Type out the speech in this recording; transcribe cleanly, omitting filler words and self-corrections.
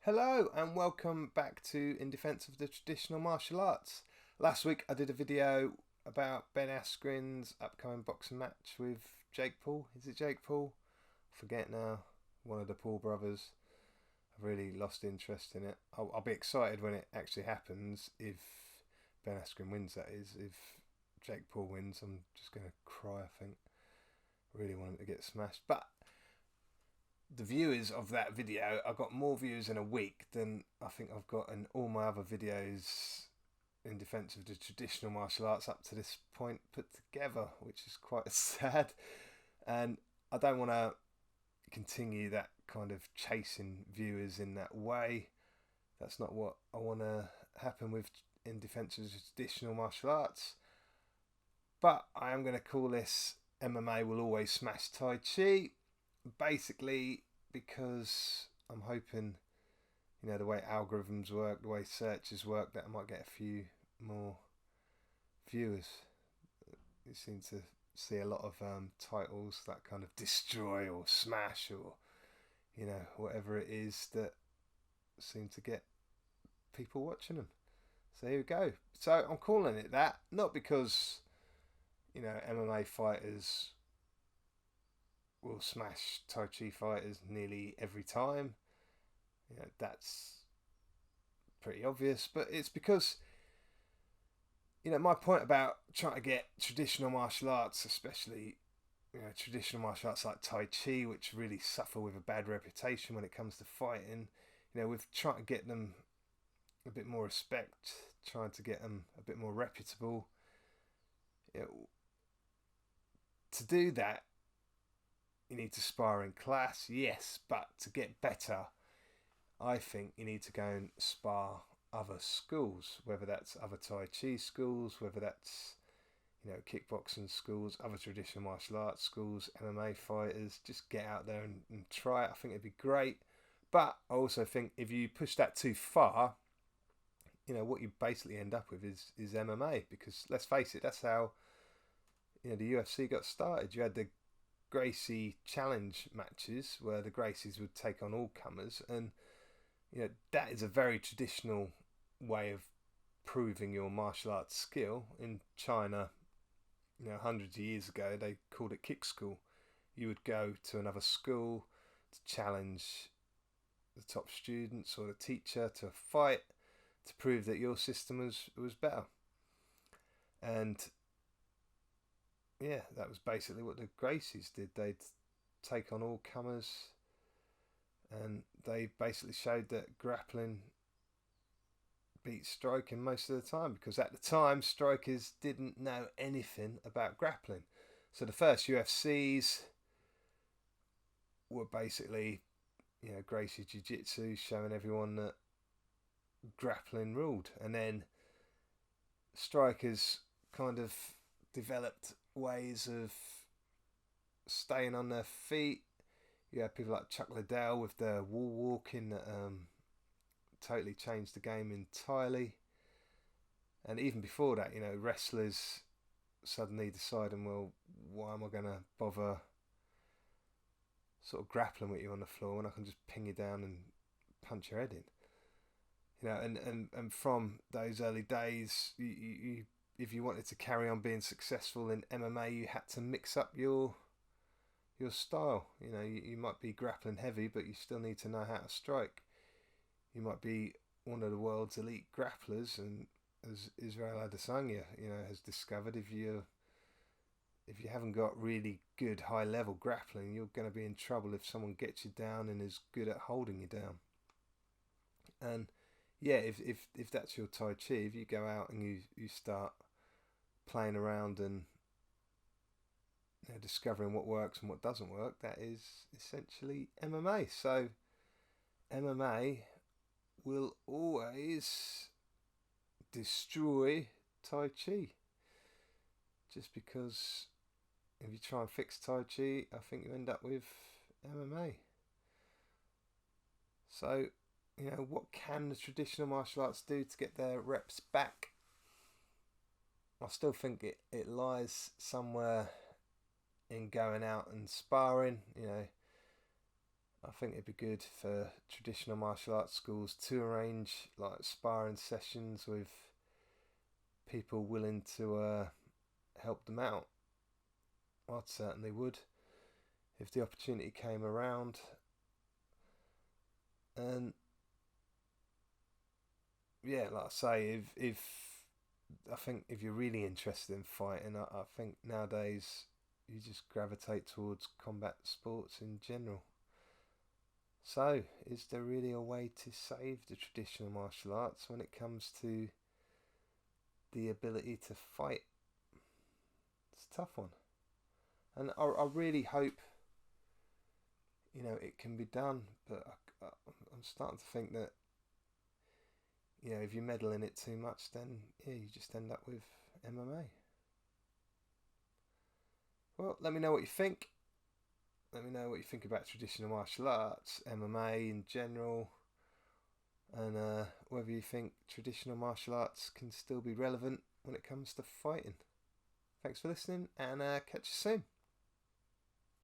Hello and welcome back to In Defense of the Traditional Martial Arts. Last week I did a video about Ben Askren's upcoming boxing match with Jake Paul. Is it Jake Paul? I forget now. One of the Paul brothers. I've really lost interest in it. I'll be excited when it actually happens. If Ben Askren wins, that is. If Jake Paul wins, I'm just going to cry, I think. I really want him to get smashed. But the viewers of that video, I got more views in a week than I think I've got in all my other videos in defence of the traditional martial arts up to this point put together, which is quite sad. And I don't want to continue that kind of chasing viewers in that way. That's not what I want to happen with in defence of the traditional martial arts. But I am going to call this MMA Will Always Smash Tai Chi. Basically, because I'm hoping, the way algorithms work, the way searches work, that I might get a few more viewers. You seem to see a lot of titles that kind of destroy or smash or, whatever it is that seem to get people watching them. So here we go. So I'm calling it that, not because, MMA fighters will smash Tai Chi fighters nearly every time. That's pretty obvious. But it's because, my point about trying to get traditional martial arts, especially, traditional martial arts like Tai Chi, which really suffer with a bad reputation when it comes to fighting, with trying to get them a bit more respect, trying to get them a bit more reputable. To do that, you need to spar in class, yes, but to get better, I think you need to go and spar other schools, whether that's other Tai Chi schools, whether that's, kickboxing schools, other traditional martial arts schools, MMA fighters. Just get out there and try it. I think it'd be great. But I also think if you push that too far, what you basically end up with is MMA, because let's face it, that's how, the UFC got started. You had the Gracie challenge matches where the Gracies would take on all comers, and that is a very traditional way of proving your martial arts skill. In China, hundreds of years ago, they called it kick school. You would go to another school to challenge the top students or the teacher to a fight to prove that your system was better. And yeah, that was basically what the Gracies did. They'd take on all comers, and they basically showed that grappling beat striking most of the time, because at the time strikers didn't know anything about grappling. So the first UFCs were basically, Gracie Jiu-Jitsu showing everyone that grappling ruled, and then strikers kind of developed ways of staying on their feet. You had people like Chuck Liddell with the wall walking that totally changed the game entirely. And even before that, wrestlers suddenly deciding, well, why am I going to bother sort of grappling with you on the floor when I can just pin you down and punch your head in? And from those early days, you if you wanted to carry on being successful in MMA, you had to mix up your style. You might be grappling heavy, but you still need to know how to strike. You might be one of the world's elite grapplers, and as Israel Adesanya, has discovered, if you haven't got really good high level grappling, you're going to be in trouble if someone gets you down and is good at holding you down. And yeah, if that's your Tai Chi, if you go out and you start playing around and discovering what works and what doesn't work, that is essentially MMA. So MMA will always destroy Tai Chi, just because if you try and fix Tai Chi, I think you end up with MMA. So, what can the traditional martial arts do to get their reps back? I still think it lies somewhere in going out and sparring. I think it'd be good for traditional martial arts schools to arrange like sparring sessions with people willing to help them out. I certainly would if the opportunity came around. And yeah, like I say, if I think if you're really interested in fighting, I think nowadays you just gravitate towards combat sports in general. So, is there really a way to save the traditional martial arts when it comes to the ability to fight? It's a tough one. And I really hope, it can be done, but I'm starting to think that, if you meddle in it too much, then, yeah, you just end up with MMA. Well, let me know what you think. Let me know what you think about traditional martial arts, MMA in general, and whether you think traditional martial arts can still be relevant when it comes to fighting. Thanks for listening, and catch you soon.